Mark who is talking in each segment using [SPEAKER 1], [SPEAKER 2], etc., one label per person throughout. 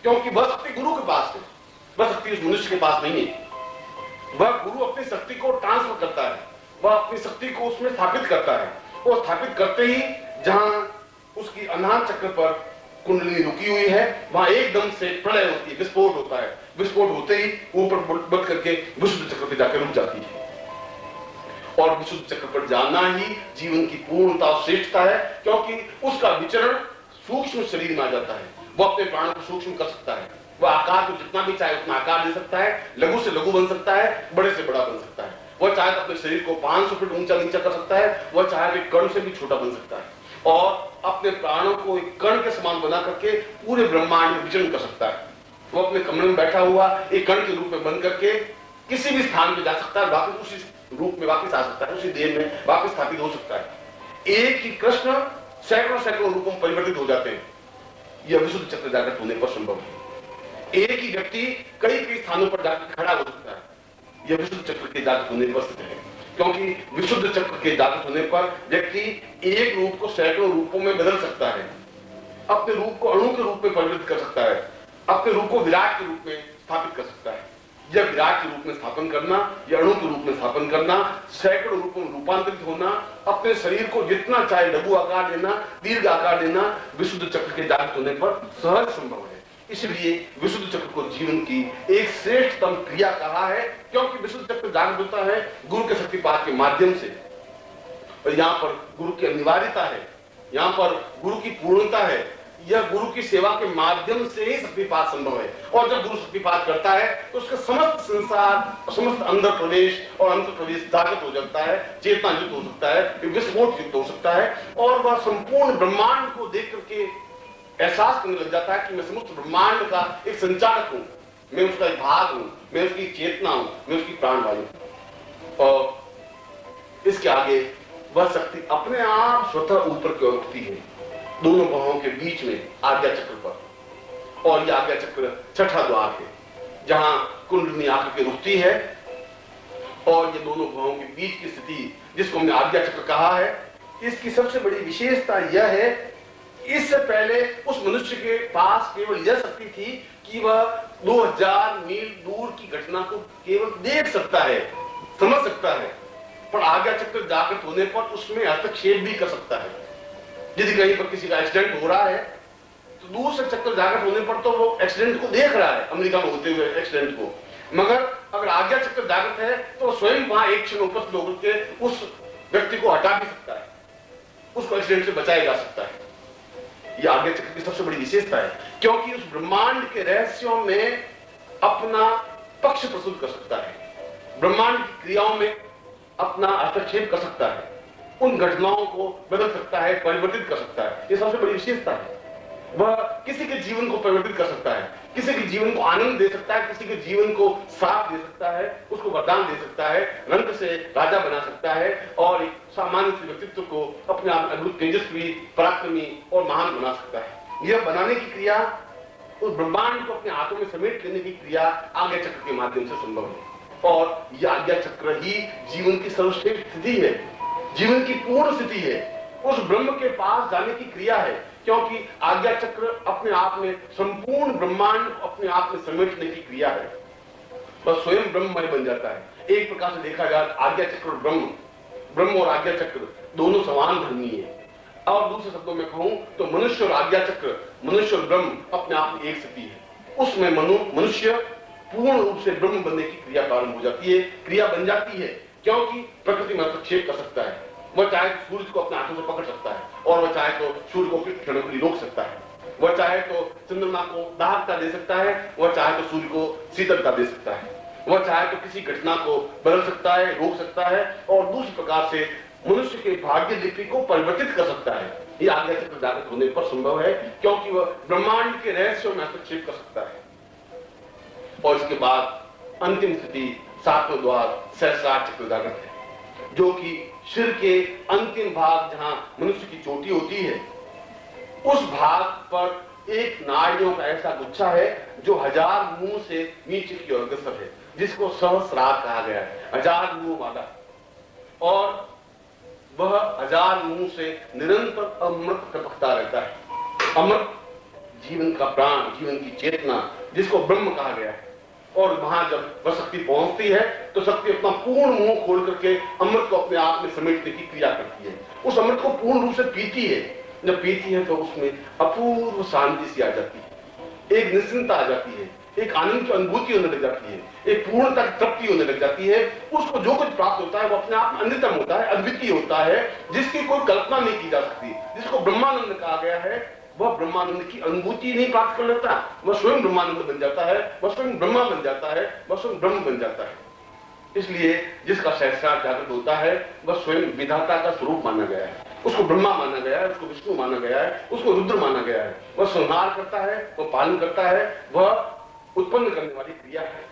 [SPEAKER 1] क्योंकि वह शक्ति गुरु के पास है, वह शक्ति उस मनुष्य के पास नहीं है। वह गुरु अपनी शक्ति को ट्रांसफर करता है, वह अपनी शक्ति को उसमें स्थापित करता है, और स्थापित करते ही जहां उसकी अनाहत चक्र पर कुंडली रुकी हुई है वहां एकदम से प्रलय होती है, विस्फोट होता है। विस्फोट होते ही ऊपर बढ़ करके विशुद्ध चक्र पे जाकर रुक जाती है, और विशुद्ध चक्र पर जाना ही जीवन की पूर्णता और श्रेष्ठता है, क्योंकि उसका विचरण सूक्ष्म शरीर में आ जाता है। वो अपने प्राणों को सूक्ष्म कर सकता है, वह आकार को जितना भी चाहे उतना आकार दे सकता है, लघु से लघु बन सकता है, बड़े से बड़ा बन सकता है। वह चाहे तो अपने शरीर को 500 फीट ऊंचा नीचा कर सकता है, वह चाहे तो कण से भी छोटा बन सकता है, और अपने प्राणों को एक कण के समान बना करके पूरे ब्रह्मांड में विचरण कर सकता है। वो अपने कमरे में बैठा हुआ एक कण के रूप में बन करके किसी भी स्थान पे जा सकता है, वापस उसी रूप में वापस आ सकता है, उसी देह में वापस स्थापित हो सकता है। एक ही कृष्ण सैकड़ों रूपों में परिवर्तित हो जाते हैं। यह विशुद्ध चक्र जागृत होने पर संभव है। एक ही व्यक्ति कई स्थानों पर जाकर खड़ा हो सकता है, यह विशुद्ध चक्र के जागृत होने पर स्थित है, क्योंकि विशुद्ध चक्र के जागृत होने पर व्यक्ति एक रूप को सैकड़ों रूपों में बदल सकता है, अपने रूप को अणु के रूप में परिवर्तित कर सकता है, अपने रूप को विराट के रूप में स्थापित कर सकता है। यह विराट के रूप में स्थापन करना, यह अणु के रूप में स्थापन करना, सैकड़ों रूपों में रूपांतरित होना, अपने शरीर को जितना चाहे लघु आकार देना, दीर्घ आकार देना, विशुद्ध चक्र के जागृत होने पर सहज संभव है। इसलिए विशुद्ध चक्र को जीवन की एक श्रेष्ठतम क्रिया कहा है, क्योंकि विशुद्ध चक्र जागृत होता है गुरु के शक्तिपात के माध्यम से, और यहाँ पर गुरु की अनिवार्यता है, यहाँ पर गुरु की पूर्णता है। यह गुरु की सेवा के माध्यम से ही शक्तिपात संभव है, और जब गुरु शक्तिपात करता है तो उसका समस्त संसार, समस्त अंदर प्रवेश और अंतर प्रवेश जागृत हो जाता है, चेतना युक्त हो सकता है, विस्फोट युक्त हो सकता है, और वह संपूर्ण ब्रह्मांड को देख करके एहसास करने लग जाता है कि मैं समस्त ब्रह्मांड का एक संचालक हूं, मैं उसका एक भाग हूं, मैं उसकी चेतना हूं, मैं उसकी प्राणवायु हूं। और इसके आगे वह शक्ति अपने आप स्वतः ऊपर की ओर उठती है, दोनों भवों के बीच में आज्ञा चक्र पर। और यह आज्ञा चक्र छठा द्वार है, जहां कुंडली आकर के रुकती है, और ये दोनों भवों के बीच की स्थिति जिसको हमने आज्ञा चक्र कहा है, इसकी सबसे बड़ी विशेषता यह है, इससे पहले उस मनुष्य के पास केवल यह शक्ति थी कि वह 2000 मील दूर की घटना को केवल देख सकता है, समझ सकता है, पर आज्ञा चक्र जागृत होने पर उसमें हस्तक्षेप भी कर सकता है। यदि कहीं पर किसी का एक्सीडेंट हो रहा है तो दूर से चक्र जागृत होने पर तो वो एक्सीडेंट को देख रहा है, अमेरिका में होते हुए एक्सीडेंट को, मगर अगर आज्ञा चक्र जागृत है तो स्वयं वहां एक क्षण उपस्थित होकर के उस व्यक्ति को हटा भी सकता है, उसको एक्सीडेंट से बचाया जा सकता है। यह आज्ञा चक्र की सबसे बड़ी विशेषता है, क्योंकि उस ब्रह्मांड के रहस्यों में अपना पक्ष प्रस्तुत कर सकता है, ब्रह्मांड की क्रियाओं में अपना हस्तक्षेप कर सकता है, उन घटनाओं को बदल सकता है, परिवर्तित कर सकता है। यह सबसे बड़ी विशेषता है। वह किसी के जीवन को परिवर्तित कर सकता है, किसी के जीवन को आनंद दे सकता है, किसी के जीवन को साथ दे सकता है, उसको वरदान दे सकता है, रंग से राजा बना सकता है, और एक सामान्य व्यक्तित्व को अपने आप अद्भुत तेजस्वी, पराक्रमी और महान बना सकता है। यह बनाने की क्रिया, उस ब्रह्मांड को अपने हाथों में समेट लेने की क्रिया आज्ञा चक्र के माध्यम से संभव है, और यह आज्ञा चक्र ही जीवन की सर्वश्रेष्ठ स्थिति है, जीवन की पूर्ण स्थिति है, उस ब्रह्म के पास जाने की क्रिया है, क्योंकि आज्ञा चक्र अपने आप में संपूर्ण ब्रह्मांड अपने आप में समेटने की क्रिया है, वह स्वयं ब्रह्ममय बन जाता है। एक प्रकार से देखा जाए आज्ञा चक्र और ब्रह्म और आज्ञा चक्र दोनों समान धर्मी है, और दूसरे शब्दों में कहूं तो मनुष्य और आज्ञा चक्र, मनुष्य और ब्रह्म अपने आप में एक स्थिति है। उसमें मनुष्य पूर्ण रूप से ब्रह्म बनने की क्रिया प्रारंभ हो जाती है, क्रिया बन जाती है, क्योंकि प्रकृति में हस्तक्षेप कर सकता है। वह चाहे तो सूर्य को अपने हाथों से पकड़ सकता है, और वह चाहे तो सूर्य को कुछ क्षणों के लिए रोक सकता है, वह चाहे तो चंद्रमा को दाहकता दे सकता है, वह चाहे तो सूर्य को शीतलता दे सकता है, वह चाहे तो किसी घटना को बदल सकता है, रोक सकता है, और दूसरी प्रकार से मनुष्य के भाग्य लिपि को परिवर्तित कर सकता है। यह आज्ञा चक्र जागृत होने पर संभव है, क्योंकि वह ब्रह्मांड के रहस्यों में हस्तक्षेप कर सकता है। और इसके बाद अंतिम स्थिति सातवें द्वार सहस्रार चक्र जागृत है, जो कि सिर के अंतिम भाग जहां मनुष्य की चोटी होती है, उस भाग पर एक नाड़ियों का ऐसा गुच्छा है जो 1000 मुंह से नीचे की ओर अग्रसर है, जिसको सहस्रार कहा गया है, 1000 मुंह वाला, और वह 1000 मुंह से निरंतर अमृत टपकता रहता है। अमृत जीवन का प्राण, जीवन की चेतना, जिसको ब्रह्म कहा गया है। और वहां जब वह शक्ति पहुंचती है तो शक्ति अपना पूर्ण मुंह खोल करके अमृत को अपने आप में समेटने की क्रिया करती है। उस अमृत को पूर्ण रूप से पीती है। जब पीती है तो उसमें अपूर्व शांति सी आ जाती है, एक निश्चिंतता आ जाती है, एक आनंद की अनुभूति होने लग जाती है, एक पूर्णता की तृप्ति होने लग जाती है। उसको जो कुछ प्राप्त होता है वो अपने आप में अन्यतम होता है, अद्वितीय होता है, जिसकी कोई कल्पना नहीं की जा सकती, जिसको ब्रह्मानंद कहा गया है। वह ब्रह्मानंद की अनुभूति नहीं प्राप्त कर लेता, वह स्वयं ब्रह्मानंद बन जाता है, वह स्वयं ब्रह्मा बन जाता है, वह स्वयं ब्रह्म बन जाता है। इसलिए जिसका सहस्रार जागृत होता है वह स्वयं विधाता का स्वरूप माना गया है, उसको ब्रह्मा माना गया है, उसको विष्णु माना गया है, उसको रुद्र माना गया है। वह संहार करता है, वह पालन करता है, वह उत्पन्न करने वाली क्रिया है।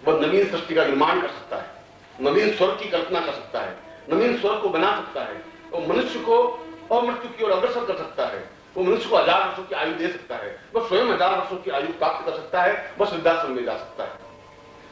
[SPEAKER 1] वह नवीन सृष्टि का निर्माण कर सकता है, नवीन स्वर्ग की कल्पना कर सकता है, नवीन स्वर्ग को बना सकता है, और मनुष्य को अमृत्यु की ओर अग्रसर कर सकता है। वो मनुष्य को 1000 वर्षों की आयु दे सकता है, वह स्वयं 1000 वर्षों की आयु प्राप्त कर सकता है, वह सिद्धाश्रम में जा सकता है।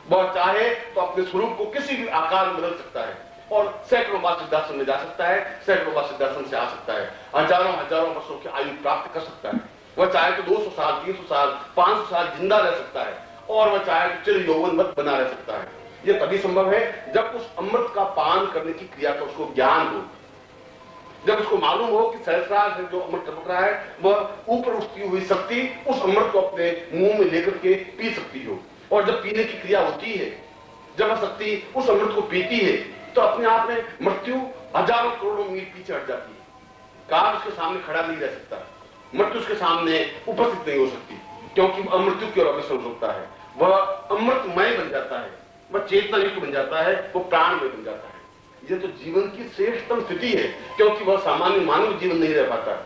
[SPEAKER 1] वह चाहे तो अपने स्वरूप को किसी भी आकार में बदल सकता है और सैकड़ों बार सिद्धाश्रम में जा सकता है, सैकड़ों बार सिद्धाश्रम से आ सकता है, हजारों हजारों वर्षों की आयु प्राप्त कर सकता है। वह चाहे तो 200 साल, 300 साल, 500 साल जिंदा रह सकता है, और वह चाहे तो चिर यौवनवत बना रह सकता है। यह तभी संभव है जब उस अमृत का पान करने की क्रिया का उसको ज्ञान हो, जब उसको मालूम हो कि सहस्रार से जो अमृत टपक रहा है वह ऊपर उठती हुई शक्ति उस अमृत को अपने मुंह में लेकर के पी सकती हो। और जब पीने की क्रिया होती है, जब वह शक्ति उस अमृत को पीती है, तो अपने आप में मृत्यु हजारों करोड़ों मील पीछे हट जाती है। काल उसके सामने खड़ा नहीं रह सकता, मृत्यु उसके सामने उपस्थित नहीं हो सकती, क्योंकि वह अमृत्यु की ओर अग्रसर होता है। वह अमृतमय बन जाता है, वह चेतना युक्त बन जाता है, वह प्राणमय बन जाता है। यह तो जीवन की श्रेष्ठतम स्थिति है, क्योंकि वह सामान्य मानव जीवन नहीं रह पाता,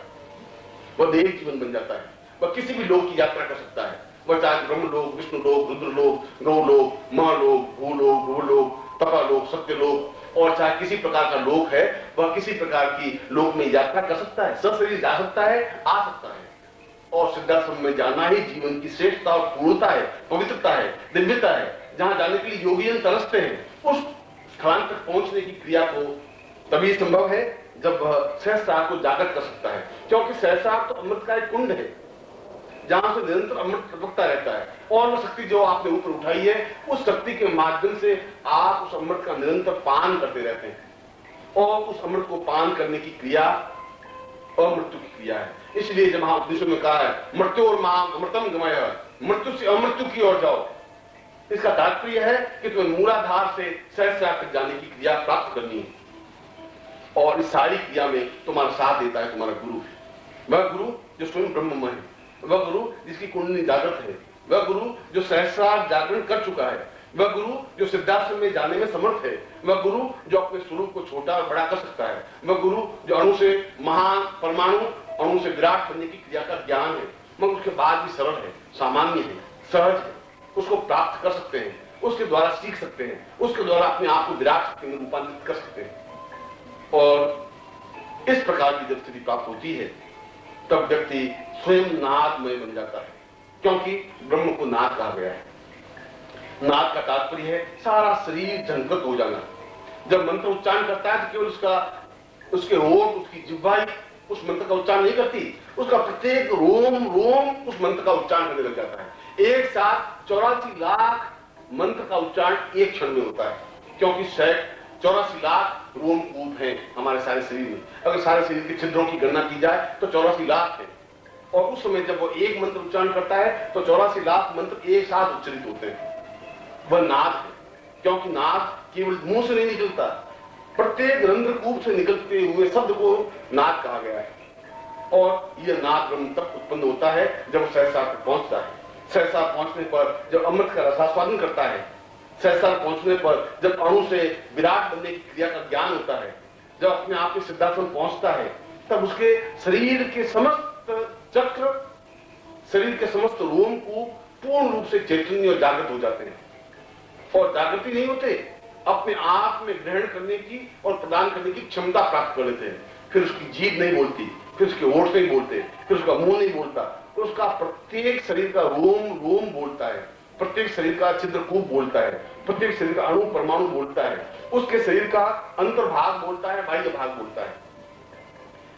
[SPEAKER 1] वह देव जीवन बन जाता है। वह किसी भी लोक की यात्रा कर सकता है, वह चाहे ब्रह्मलोक, विष्णुलोक, रुद्रलोक, गौलोक, महालोक, भूलोक, भूलोक, तपालोक, सत्यलोक, और चाहे किसी प्रकार का लोक है, वह किसी प्रकार की लोक में यात्रा कर सकता है, सशरीर जा सकता है, आ सकता है। और सिद्धाश्रम में जाना ही जीवन की श्रेष्ठता और पूर्णता है, पवित्रता है, दिव्यता है, जहां जाने के लिए योगीजन तरसते हैं। उस स्थान तक पहुंचने की क्रिया को तभी संभव है जब वह सहस्रार को जागृत कर सकता है, क्योंकि सहस्रार तो अमृत का एक कुंड है जहां से निरंतर अमृत टपकता रहता है। और वह शक्ति जो आपने ऊपर उठाई है, उस शक्ति के माध्यम से आप उस अमृत का निरंतर पान करते रहते हैं, और उस अमृत को पान करने की क्रिया अमृत्यु की क्रिया है। इसलिए जब वहां उपनिषद में कहा है मृत्यु और माम अमृतम गमय, मृत्यु से अमृत्यु की ओर जाओ, इसका तात्पर्य है कि तुम्हें मूलाधार से सहस्रार तक जाने की क्रिया प्राप्त करनी है। और इस सारी क्रिया में तुम्हारा साथ देता है तुम्हारा गुरु है, वह गुरु जो स्वयं ब्रह्ममय है, वह गुरु जिसकी कुंडली जागृत है, वह गुरु जो सहस्रार जागरण कर चुका है, वह गुरु जो सिद्धाश्रम में जाने में समर्थ है, वह गुरु जो अपने स्वरूप को छोटा और बड़ा कर सकता है, वह गुरु जो अणु से महान, परमाणु, अणु से विराट बनने की क्रिया का ज्ञान है, मगर उसके बाद भी सरल है, सामान्य है, सहज है, उसको प्राप्त कर सकते हैं, उसके द्वारा सीख सकते हैं, उसके द्वारा अपने आप को विराट शक्ति में रूपांतरित कर सकते हैं। और इस प्रकार की जब स्थिति प्राप्त होती है तब व्यक्ति स्वयं नादमय बन जाता है, क्योंकि ब्रह्म को नाद कहा गया है। नाद का तात्पर्य है सारा शरीर झंकृत हो जाना। जब मंत्र उच्चारण करता है तो केवल उसके होंठ, उसकी जिह्वा उस मंत्र का उच्चारण नहीं करती, उसका प्रत्येक रोम रोम उस मंत्र का उच्चारण करने लग जाता है। एक साथ 84 लाख मंत्र का उच्चारण एक क्षण में होता है, क्योंकि 84 लाख रोमकूप हैं हमारे सारे शरीर में। अगर सारे शरीर के छिद्रों की गणना की जाए तो 84 लाख है। और उस समय जब वो एक मंत्र उच्चारण करता है तो 84 लाख मंत्र एक साथ उच्चरित होते हैं। वह नाद है, क्योंकि नाद केवल मुंह से नहीं निकलता, प्रत्येक रंध्रकूप से निकलते हुए शब्द को नाद कहा गया है। और यह नाद ब्रह्म तब उत्पन्न होता है जब वो सहस्रार तक पहुंचता है। सहस्रार पहुंचने पर जब अमृत का रसास्वादन करता है, सहस्रार पहुंचने पर जब अणु से विराट बनने की क्रिया का ज्ञान होता है, जब अपने आप के सिद्धाश्रम पहुंचता है, तब उसके शरीर के समस्त चक्र, शरीर के समस्त रोम को पूर्ण रूप से चैतन्य और जागृत हो जाते हैं। और जागृति नहीं होते, अपने आप में ग्रहण करने की और प्रदान करने की क्षमता प्राप्त कर लेते हैं। फिर उसकी जीभ नहीं बोलती, फिर उसके होठ नहीं बोलते, फिर उसका मुंह नहीं बोलता, उसका प्रत्येक शरीर का रोम रोम बोलता है, प्रत्येक शरीर का छिद्रकूप बोलता है, प्रत्येक शरीर का अणु परमाणु बोलता है, उसके शरीर का अंतर्भाग बोलता है, बाह्य भाग बोलता है।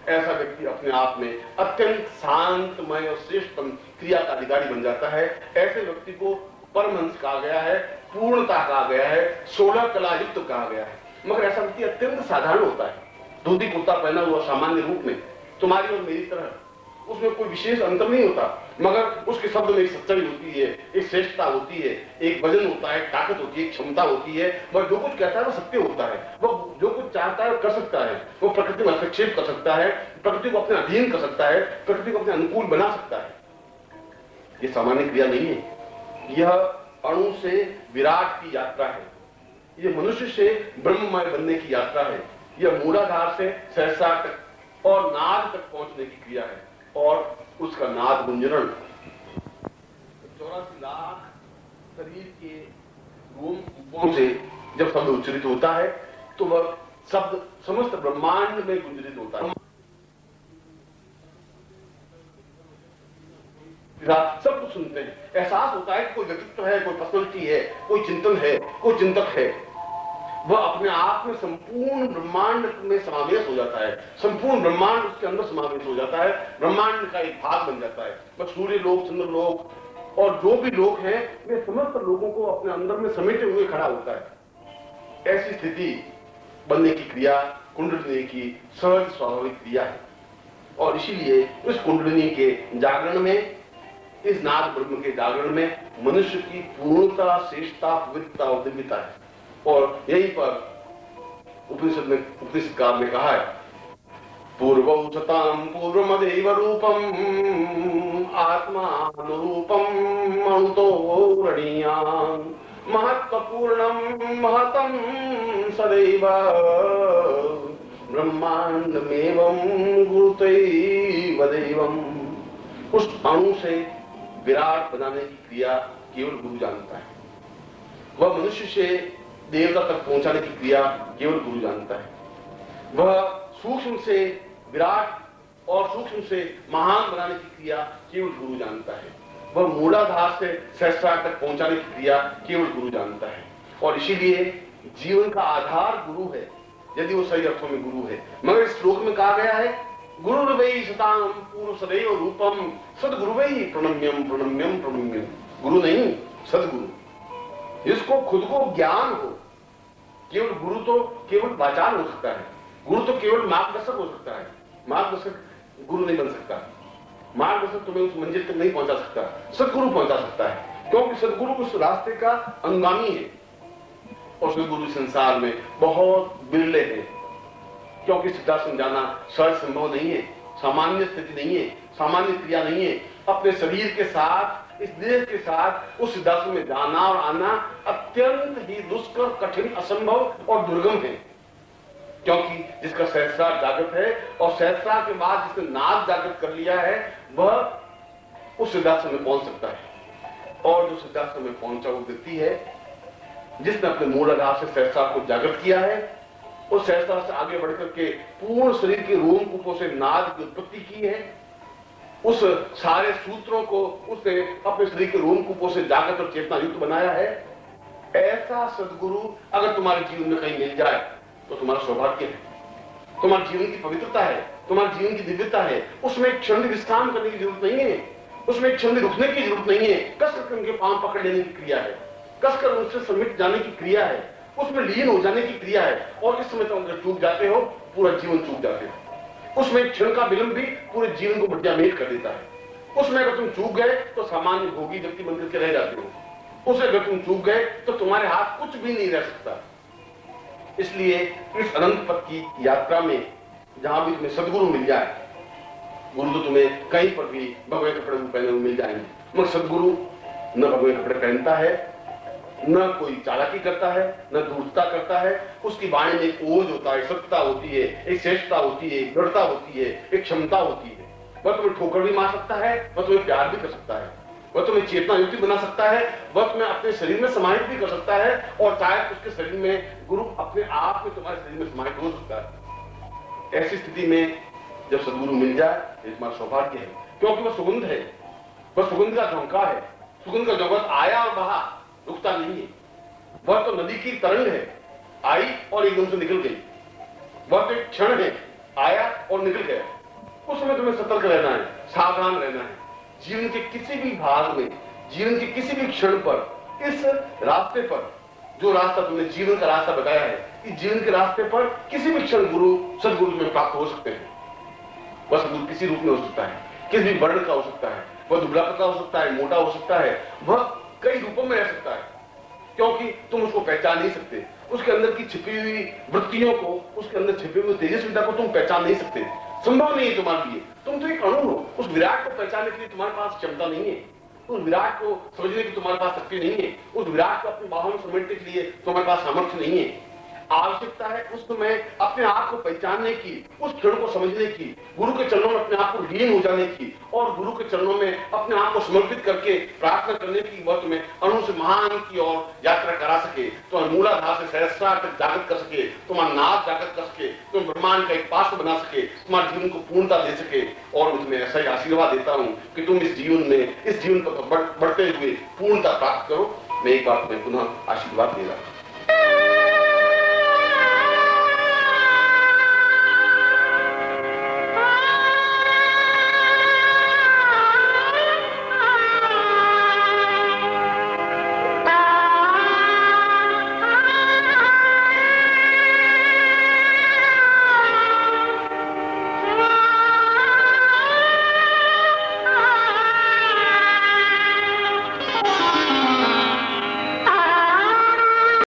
[SPEAKER 1] ऐसा व्यक्ति अपने आप में अत्यंत शांतमय और श्रेष्ठतम क्रिया का अधिकारी बन जाता है। ऐसे व्यक्ति को परमहंस कहा गया है, पूर्णता कहा गया है, 16 कला युक्त कहा गया है। मगर ऐसा व्यक्ति अत्यंत साधारण होता है, धोती कुर्ता पहना हुआ सामान्य रूप में, तुम्हारी और मेरी तरह, उसमें कोई विशेष अंतर नहीं होता, मगर उसके शब्द में एक सच्चाई होती है, एक श्रेष्ठता होती है, एक वजन होता है, ताकत होती है, एक क्षमता होती है। वह जो कुछ कहता है वो सत्य होता है, वह जो कुछ चाहता है वो कर सकता है, वो प्रकृति में हस्तक्षेप कर सकता है, प्रकृति को अपने अधीन कर सकता है, प्रकृति को अपने अनुकूल बना सकता है। ये सामान्य क्रिया नहीं है, यह अणु से विराट की यात्रा है, यह मनुष्य से ब्रह्ममय बनने की यात्रा है, यह मूलाधार से सहस्रार तक और नाद तक पहुंचने की क्रिया है। और उसका नाद गुंजरण 84 लाख शरीर के रोम से जब शब्द उच्चरित होता है तो वह शब्द समस्त ब्रह्मांड में गुंजरित होता है। सब कुछ सुनते हैं, एहसास होता है कि कोई व्यक्तित्व है, कोई पर्सनलिटी है, कोई चिंतन है, कोई चिंतक है। वह अपने आप में संपूर्ण ब्रह्मांड में समावेश हो जाता है, संपूर्ण ब्रह्मांड उसके अंदर समावेश हो जाता है, ब्रह्मांड का एक भाग बन जाता है। बस सूर्य लोक, चंद्र लोक और जो भी लोग हैं वे समस्त लोगों को अपने अंदर में समेटे हुए खड़ा होता है। ऐसी स्थिति बनने की क्रिया कुंडलिनी की सहज स्वाभाविक क्रिया है। और इसीलिए इस कुंडलिनी के जागरण में, इस नाद ब्रह्म के जागरण में मनुष्य की पूर्णता, श्रेष्ठता, पवित्रता और दिव्यता है। और यहीं पर उपनिषदकार ने कहा है, पूर्वौचताम पूर्वमदेव रूपम आत्मानुरूपम अणुतो रणीयाम महत्वपूर्णम महतम सदैव ब्रह्मांडमेवं गुरुतैव दैवम्। उस अणु से विराट बनाने की क्रिया केवल गुरु जानता है। वह मनुष्य से देवता तक पहुंचाने की क्रिया केवल गुरु जानता है। वह सूक्ष्म से विराट और सूक्ष्म से महान बनाने की क्रिया केवल गुरु जानता है। वह मूलाधार से सहस्रार तक पहुंचाने की क्रिया केवल गुरु जानता है। और इसीलिए जीवन का आधार गुरु है, यदि वो सही अर्थों में गुरु है। मगर इस श्लोक में कहा गया है, गुरु वै सताम पूर्व सदैव रूपम सदगुरु वै प्रणम्यम प्रणम्यम प्रणम्यम। गुरु नहीं, सदगुरु, जिसको खुद को ज्ञान हो। केवल गुरु तो केवल वाचाल हो सकता है, गुरु तो केवल मार्गदर्शक हो सकता है, मार्गदर्शक गुरु नहीं बन सकता। मार्गदर्शक तुम्हें उस मंजिल तक नहीं पहुंचा सकता, सदगुरु पहुंचा सकता है, क्योंकि सदगुरु उस रास्ते का अनुगामी है। और सदगुरु संसार में बहुत बिरले हैं, क्योंकि सीधा समझाना सहज संभव नहीं है, सामान्य स्थिति नहीं है, सामान्य क्रिया नहीं है। अपने शरीर के साथ, इस देह के साथ उस सिद्धांत में जाना और आना अत्यंत ही दुष्कर, कठिन, असंभव और दुर्गम है। क्योंकि जिसका सहस्रार जागृत है और सहस्रार के बाद जिसने नाद जागृत कर लिया है, वह उस सिद्धांत में पहुंच सकता है। और जो सिद्धांत में पहुंचा वो व्यक्ति है जिसने अपने मूल आधार से सहस्रार को जागृत किया है, उस सहस्रार से आगे बढ़कर के पूर्ण शरीर के रोमकूपों से नाद की उत्पत्ति की है। उस सारे सूत्रों को उसने अपने शरीर के रोमकूपों से जागृत और चेतना युक्त बनाया है। ऐसा सदगुरु अगर तुम्हारे जीवन में कहीं मिल जाए तो तुम्हारा सौभाग्य है, तुम्हारे जीवन की पवित्रता है, तुम्हारे जीवन की दिव्यता है। उसमें एक क्षण विश्राम करने की जरूरत नहीं है, उसमें एक क्षण रुकने की जरूरत नहीं है। कसकर उनके पांव पकड़ लेने की क्रिया है, कसकर उनसे समिट जाने की क्रिया है, उसमें लीन हो जाने की क्रिया है। और इस समय तुम अगर चूक जाते हो, पूरा जीवन चूक जाते हो। उसमें एक क्षण का विलंब भी पूरे जीवन को मध्यामेट कर देता है। उसमें अगर तुम चूक गए तो सामान्य भोगी व्यक्ति बनकर के रह जाते हो, उसमें अगर तुम चूक गए तो तुम्हारे हाथ कुछ भी नहीं रह सकता। इसलिए इस अनंत पथ की यात्रा में जहां भी तुम्हें सदगुरु मिल जाए, गुरु तो तुम्हें कहीं पर भी भगवे कपड़े पहने हुए मिल जाएंगे, मगर सदगुरु न भगवे कपड़े पहनता है, न कोई चालाकी करता है, न दूरता करता है। उसकी वाणी में एक ओज होता है, सत्यता होती है, एक श्रेष्ठता होती है, एक दृढ़ता होती है, एक क्षमता होती है। वह तुम्हें ठोकर भी मार सकता है, वह तुम्हें प्यार भी कर सकता है, वह तुम्हें चेतना युक्ति बना सकता है, वह तुम्हें अपने शरीर में समाहित भी कर सकता है। और शायद उसके शरीर में गुरु अपने आप में तुम्हारे शरीर में समाहित हो सकता है। ऐसी स्थिति में जब सदगुरु मिल जाए तो तुम्हारा सौभाग्य है, क्योंकि वह सुगंध है, वह सुगंध का झोंका है। सुगंध का झोंका आया और बहा, रुकता नहीं है। वह तो नदी की तरंग है, आई और एकदम से निकल गई। वह तो एक क्षण है, आया और निकल गया, उस समय तुम्हें सतर्क रहना है, सावधान रहना है। जीवन के किसी भी भाग में, जीवन के किसी भी क्षण पर, इस रास्ते पर, जो रास्ता तुमने जीवन का रास्ता बताया है, इस जीवन के रास्ते पर किसी भी क्षण गुरु, सदगुरु तुम्हें प्राप्त हो सकते हैं। वह सदगुरु किसी रूप में हो सकता है, किसी भी वर्ण का हो सकता है, वह दुबला पतला हो सकता है, मोटा हो सकता है, वह कई रूपों में रह सकता है, क्योंकि तुम उसको पहचान नहीं सकते। उसके अंदर की छिपी हुई वृत्तियों को, उसके अंदर छिपी हुई तेजस्विता को तुम पहचान नहीं सकते, संभव नहीं है तुम्हारे लिए। तुम तो एक अणु हो, उस विराट को पहचानने के लिए तुम्हारे पास क्षमता नहीं है, उस विराट को समझने की तुम्हारे पास शक्ति नहीं है, उस विराट को अपनी बाहों में समेटने के लिए तुम्हारे पास सामर्थ्य नहीं है। आवश्यकता है उस समय अपने आप को पहचानने की, उस क्षण को समझने की, गुरु के चरणों में अपने आप को लीन हो जाने की और गुरु के चरणों में अपने आप को समर्पित करके प्रार्थना करने की, वह तुम्हें अणु से महान की ओर यात्रा करा सके, तुम्हारे मूलाधार से सहस्रार तक जागृत कर सके, तुम्हारा नाद जागृत कर सके, तुम ब्रह्मांड का एक पार्श्व बना सके, तुम्हारे जीवन को पूर्णता दे सके। और मैं तुम्हें ऐसा ही आशीर्वाद देता हूं कि तुम इस जीवन पर बढ़ते हुए पूर्णता प्राप्त करो। मैं एक बार तुम्हें पुनः आशीर्वाद दे रहा हूं।